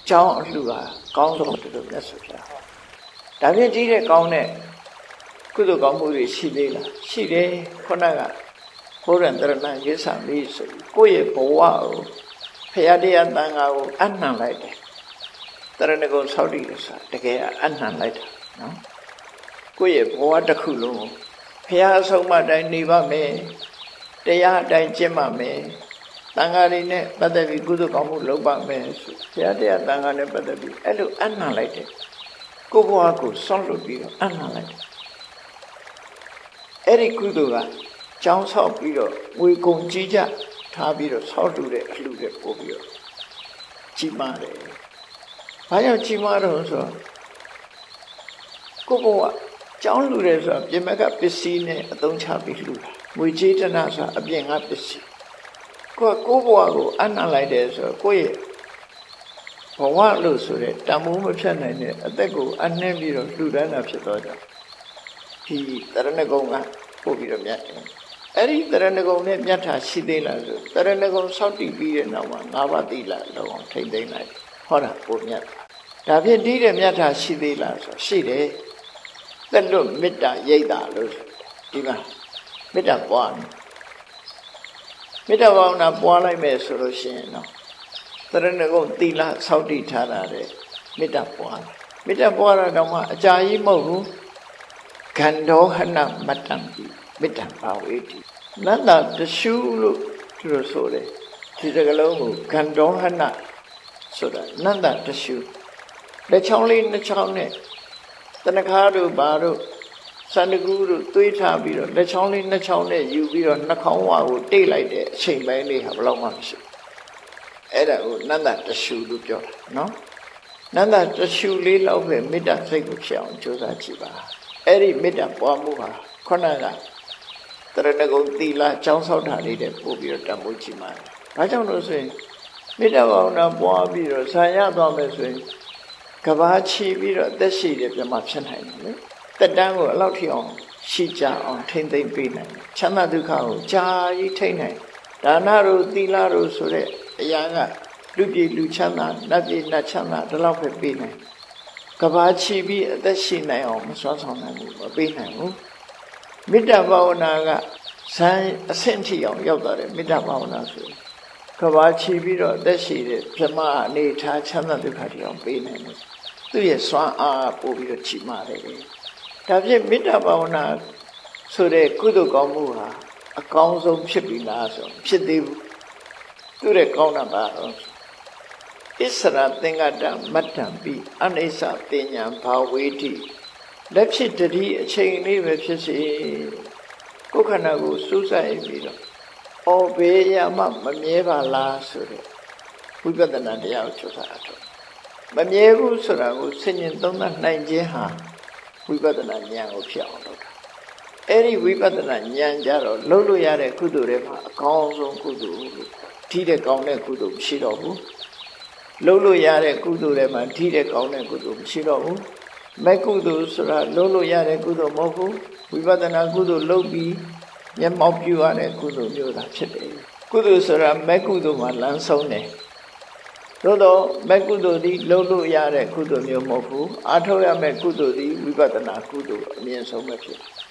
ကျောင်းအလှကကောင်းဆုံးတူမြတ်စွာဘုရားဒါဖြင့်ကြီးတဲ့ကောင်းတဲ့ကုသိုလ်ကောင်းမှုတွေရှိသေးလားရှိတယ်ခုနကဘုရားတရဏရေဆံပြီးဆိုကိုယ့်ရဲ့ဘဝကိုဘုရားတရားတန်ခါကိုအနှံလိုက်တယ်တရဏဂုံဆောက်တည်လို့ဆိုတာတကယ်အနှံလိုက်တာနော်ကိုယ့်ရဲ့ဘဝတစ်ခုလုံးကိုဘုရားအဆုံးအမတိုင်းနေပါမယ်တရားအတိုင်းကျင့်ပါမယ်တန်ခါတွေနဲ့ပတ်သက်ပြီးကုသိုလ်ကောင်းမှုလုပ်ပါမယ်ဆိုဘုရားတရားတန်ခါနဲ့ပတ်သက်ပြီးအဲ့လိုအနှံလိုက်တယ်ကိုယ့်ဘဝကိုဆွန့်လွတ်ပြီးတော့အနှံလိုက်တယ်အဲ့ဒီကုသိုလ်ကကျောင်းဆောက်ပြီးတော့ငွေကုန်ကြီးကြထားပြီးတော့ဆောက်တူတဲ့အလှတွေပို့ပြီးတော့ကြီးမားတယ်။ဘာကြောင့်ကြီးမားတော့ဆိုတော့ကိုယ့်ဘဝကျောင်းလူတယ်ဆိုတာပြင်မကပစ္စည်းနဲ့အသုံးချပြီးလှူတာငွေကြေးတနာဆိုတာအပြင်ကပစ္စည်းကိုယ့်ဘဝကိုအနှံလိုက်တယ်ဆိုတော့ကိုယ့်ရဲ့ဘဝလို့ဆိုတဲ့တန်ဖိုးမဖြတ်နိုင်တဲ့အသက်ကိုအနှံ့ပြီးတော့လှူဒန်းတာဖြစ်တော့ကြောင့်ဒီတရဏဂုံကပို့ပြီးတော့မြတ်တယ်အဲ့ဒီတရဏဂုံနဲ့မြတ်တာရှိသေးလားဆိုတရဏဂုံစောင့်တည်ပြီးတဲ့နောက်မှာ၅ပါးသီလလုံးအောင်ထိမ့်သိမ့်လိုက်ဟောတာပို့မြတ်တာဒါဖြင့်ဒီတဲ့မြတ်တာရှိသေးလားဆိုရှိတယ်သက်လွတ်မေတ္တာရိပ်တာလို့ဒီမှာမေတ္တာပွားမေတ္တာဘာဝနာပွားလိုက်မယ်ဆိုလို့ရှိရင်တော့တရဏဂုံသီလစောင့်တည်ထားတာတဲ့မေတ္တာပွားမေတ္တာပွားတာတော့မှအကြာကြီးမဟုတ်ဘူးခန္ဓောဟနမတ္တံပိမေတ္တာဘာဝေတိနန္တတရှုလို့သူတို့ဆိုတယ်ဒီစကားလုံးကိုခန္ဓောဟနဆိုတာနန္တတရှုလက်ချောင်းလေးနှစ်ချောင်းနဲ့တဏခါတို့ဘာတို့စန္ဒကူတို့သွေးထားပြီးတော့လက်ချောင်းလေးနှစ်ချောင်းနဲ့ယူပြီးတော့နှာခေါင်းဝါကိုတိတ်လိုက်တဲ့အချိန်ပိုင်းလေးဟာဘယ်တော့မှမရှိအဲ့ဒါကိုနန္တတရှုလို့ပြောတာနော်နန္တတရှုလေးလောက်ပဲမေတ္တာစိတ်ကိုဖြစ်အောင်ကြိုးစားကြည့်ပါအဲ့ဒီမေတ္တာပွားမှုဟာခုနကတရဏဂုံသီလကျောင်းဆောက်တာလေးတဲ့ပို့ပြီးတော့တန်ဖိုးကြည့်မှာဘာကြောင့်လို့ဆိုရင်မေတ္တာဘာဝနာပွားပြီးတော့ဆံရသွားမယ်ဆိုရင်ကဘာချီပြီးတော့အသက်ရှိတယ်ပြမဖြစ်နိုင်တယ်လေတက်တန်းကိုအလောက်ထိအောင်ရှိကြအောင်ထိမ့်သိမ့်ပေးနိုင်တယ်ချမ်းသာဒုက္ခကိုကြာကြီးထိမ့်နိုင်ဒါနတို့သီလတို့ဆိုတဲ့အရာကလူပြည်လူချမ်းသာနတ်ပြည်နတ်ချမ်းသာဒီလောက်ပဲပေးနိုင်ကဘာချီပြီးအသက်ရှိနိုင်အောင်မစွမ်းဆောင်နိုင်ဘူးမပေးနိုင်ဘူးမေတ္တာဘာဝနာကဇန်အဆင့်ထိအောင်ရောက်သွားတယ်မေတ္တာဘာဝနာဆိုကဘာချီပြီးတော့အသက်ရှိတဲ့ပြမအနေထားချမ်းသာဒုက္ခတွေအောင်ပေးနိုင်တယ်သူ့ရဲ့စွမ်းအားပို့ပြီးတော့ချီးမားတယ်ဒါဖြင့်မေတ္တာဘာဝနာဆိုတဲ့ကုသိုလ်ကောင်းမှုဟာအကောင်းဆုံးဖြစ်ပြီလားဆိုဖြစ်သေးဘူးသူ့ရဲ့ကောင်းတာပါတော့ဣစ္ဆရာသင်္ကတမတ္တံပိအနိစ္စတင်ညာဘာဝေတိလက်ဖြစ်တတိအချိန်လေးပဲဖြစ်စေကိုယ်ခန္ဓာကိုစူးစိုက်ပြီးတော့အော်ဘေးရမမမြဲပါလားဆိုတဲ့ဝိပဿနာတရားကိုချုပ်စားအထောက်မမြဲဘူးဆိုတာကိုဆင်ញင်သုံးသပ်နိုင်ခြင်းဟာဝိပဿနာဉာဏ်ကိုဖြစ်အောင်လုပ်တာအဲ့ဒီဝိပဿနာဉာဏ်ကြတော့လုပ်လို့ရတဲ့ကုသိုလ်တွေမှာအကောင်းဆုံးကုသိုလ်လို့ထိတဲ့ကောင်းတဲ့ကုသိုလ်မရှိတော့ဘူးလုပ်လို့ရတဲ့ကုသိုလ်တွေမှာထိတဲ့ကောင်းတဲ့ကုသိုလ်မရှိတော့ဘူးမဲ့ကုသိုလ်ဆိုတာလုပ်လို့ရတဲ့ကုသိုလ်မဟုတ်ဘူးဝိပဿနာကုသိုလ်လုပ်ပြီးမျက်မှောက်ပြုရတဲ့ကုသိုလ်မျိုးသာဖြစ်တယ်ကုသိုလ်ဆိုတာမဲ့ကုသိုလ်မှာလမ်းဆုံးတယ်သို့တော့မဲ့ကုသိုလ်ဒီလုပ်လို့ရတဲ့ကုသိုလ်မျိုးမဟုတ်ဘူးအားထုတ်ရမယ့်ကုသိုလ်ဒီဝိပဿနာကုသိုလ်အမြင့်ဆုံးပဲဖြစ်တယ်